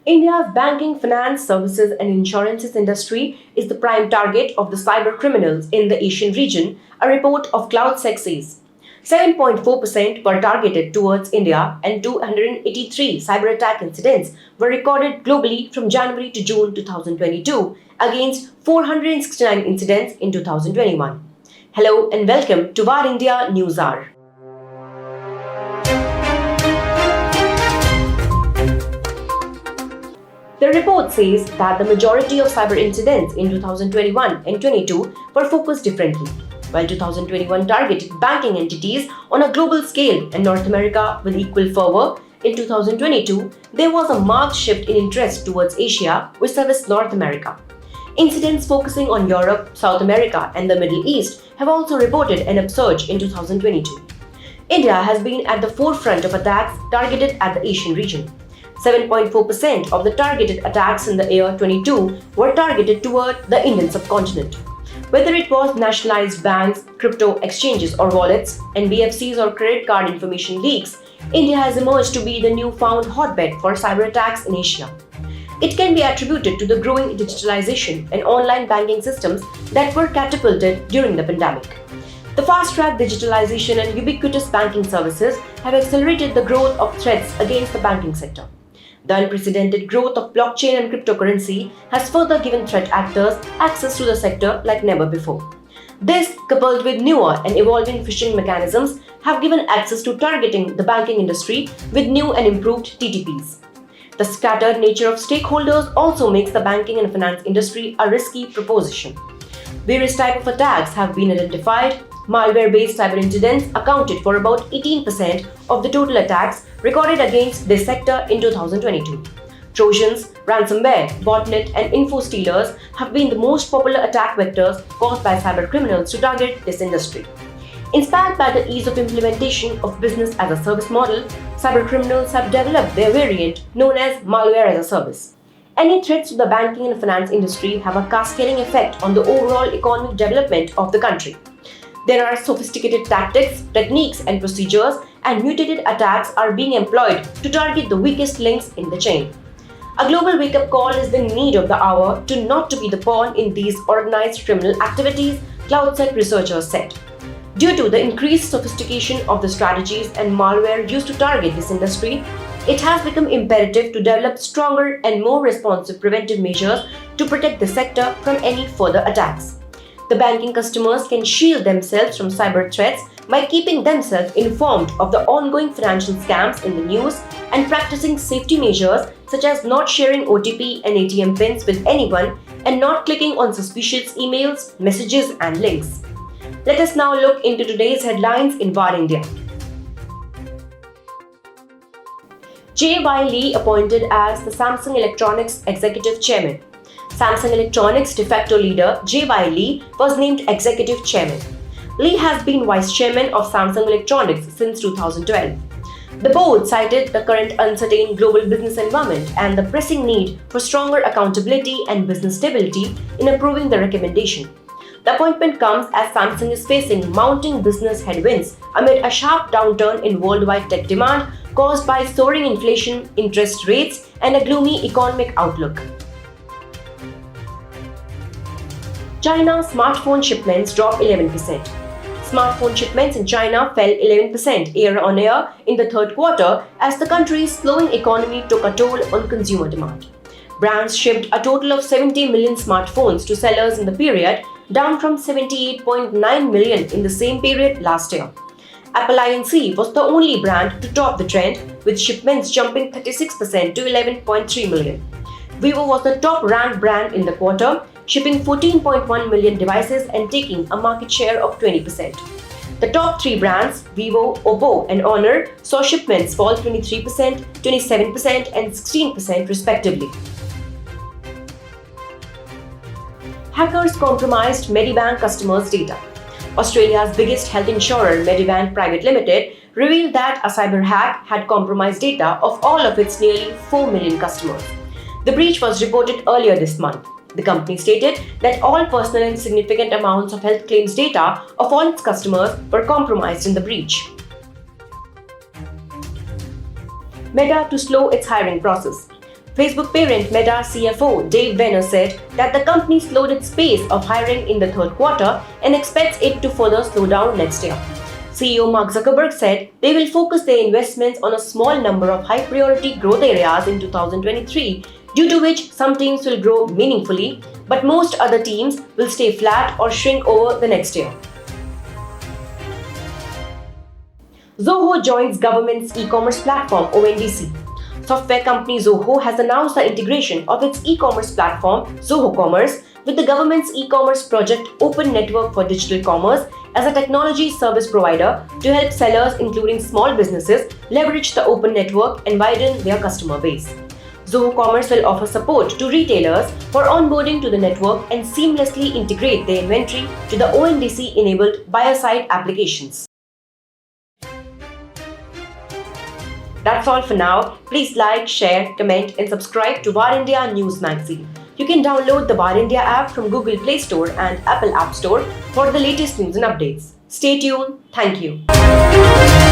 India's banking, finance, services, and insurances industry is the prime target of the cyber criminals in the Asian region, a report of CloudSec says. 7.4% were targeted towards India, and 283 cyberattack incidents were recorded globally from January to June 2022, against 469 incidents in 2021. Hello and welcome to VAR India News Hour. The report says that the majority of cyber incidents in 2021 and 22 were focused differently. While 2021 targeted banking entities on a global scale and North America with equal fervour, in 2022 there was a marked shift in interest towards Asia, which serviced North America. Incidents focusing on Europe, South America, and the Middle East have also reported an upsurge in 2022. India has been at the forefront of attacks targeted at the Asian region. 7.4% of the targeted attacks in the year 22 were targeted toward the Indian subcontinent. Whether it was nationalised banks, crypto exchanges or wallets, NBFCs or credit card information leaks, India has emerged to be the newfound hotbed for cyberattacks in Asia. It can be attributed to the growing digitalisation and online banking systems that were catapulted during the pandemic. The fast-track digitalisation and ubiquitous banking services have accelerated the growth of threats against the banking sector. The unprecedented growth of blockchain and cryptocurrency has further given threat actors access to the sector like never before. This, coupled with newer and evolving phishing mechanisms, have given access to targeting the banking industry with new and improved TTPs. The scattered nature of stakeholders also makes the banking and finance industry a risky proposition. Various types of attacks have been identified. Malware-based cyber incidents accounted for about 18% of the total attacks recorded against this sector in 2022. Trojans, ransomware, botnet, and info stealers have been the most popular attack vectors caused by cyber criminals to target this industry. Inspired by the ease of implementation of business as a service model, cyber criminals have developed their variant known as malware as a service. Any threats to the banking and finance industry have a cascading effect on the overall economic development of the country. There are sophisticated tactics, techniques, and procedures, and mutated attacks are being employed to target the weakest links in the chain. A global wake-up call is the need of the hour to not to be the pawn in these organized criminal activities, CloudSec researchers said. Due to the increased sophistication of the strategies and malware used to target this industry, it has become imperative to develop stronger and more responsive preventive measures to protect the sector from any further attacks. The banking customers can shield themselves from cyber threats by keeping themselves informed of the ongoing financial scams in the news and practicing safety measures such as not sharing OTP and ATM pins with anyone and not clicking on suspicious emails, messages, and links. Let us now look into today's headlines in VAR India. J.Y. Lee appointed as the Samsung Electronics Executive Chairman. Samsung Electronics de facto leader J.Y. Lee was named Executive Chairman. Lee has been Vice Chairman of Samsung Electronics since 2012. The board cited the current uncertain global business environment and the pressing need for stronger accountability and business stability in approving the recommendation. The appointment comes as Samsung is facing mounting business headwinds amid a sharp downturn in worldwide tech demand caused by soaring inflation, interest rates, and a gloomy economic outlook. China smartphone shipments dropped 11%. Smartphone shipments in China fell 11% year-on-year in the third quarter as the country's slowing economy took a toll on consumer demand. Brands shipped a total of 70 million smartphones to sellers in the period, down from 78.9 million in the same period last year. Apple Inc. was the only brand to top the trend, with shipments jumping 36% to 11.3 million. Vivo was the top-ranked brand in the quarter, shipping 14.1 million devices and taking a market share of 20%. The top three brands, Vivo, Oppo, and Honor, saw shipments fall 23%, 27%, and 16% respectively. Hackers compromised Medibank customers' data. Australia's biggest health insurer, Medibank Private Limited, revealed that a cyber hack had compromised data of all of its nearly 4 million customers. The breach was reported earlier this month. The company stated that all personal and significant amounts of health claims data of all its customers were compromised in the breach. Meta to slow its hiring process. Facebook parent Meta CFO Dave Benner said that the company slowed its pace of hiring in the third quarter and expects it to further slow down next year. CEO Mark Zuckerberg said they will focus their investments on a small number of high-priority growth areas in 2023, due to which some teams will grow meaningfully, but most other teams will stay flat or shrink over the next year. Zoho joins government's e-commerce platform ONDC. Software company Zoho has announced the integration of its e-commerce platform Zoho Commerce with the government's e-commerce project Open Network for Digital Commerce as a technology service provider to help sellers, including small businesses, leverage the open network and widen their customer base. Zoho Commerce will offer support to retailers for onboarding to the network and seamlessly integrate their inventory to the ONDC-enabled buyer-side applications. That's all for now. Please like, share, comment and subscribe to War India News Magazine. You can download the War India app from Google Play Store and Apple App Store for the latest news and updates. Stay tuned. Thank you.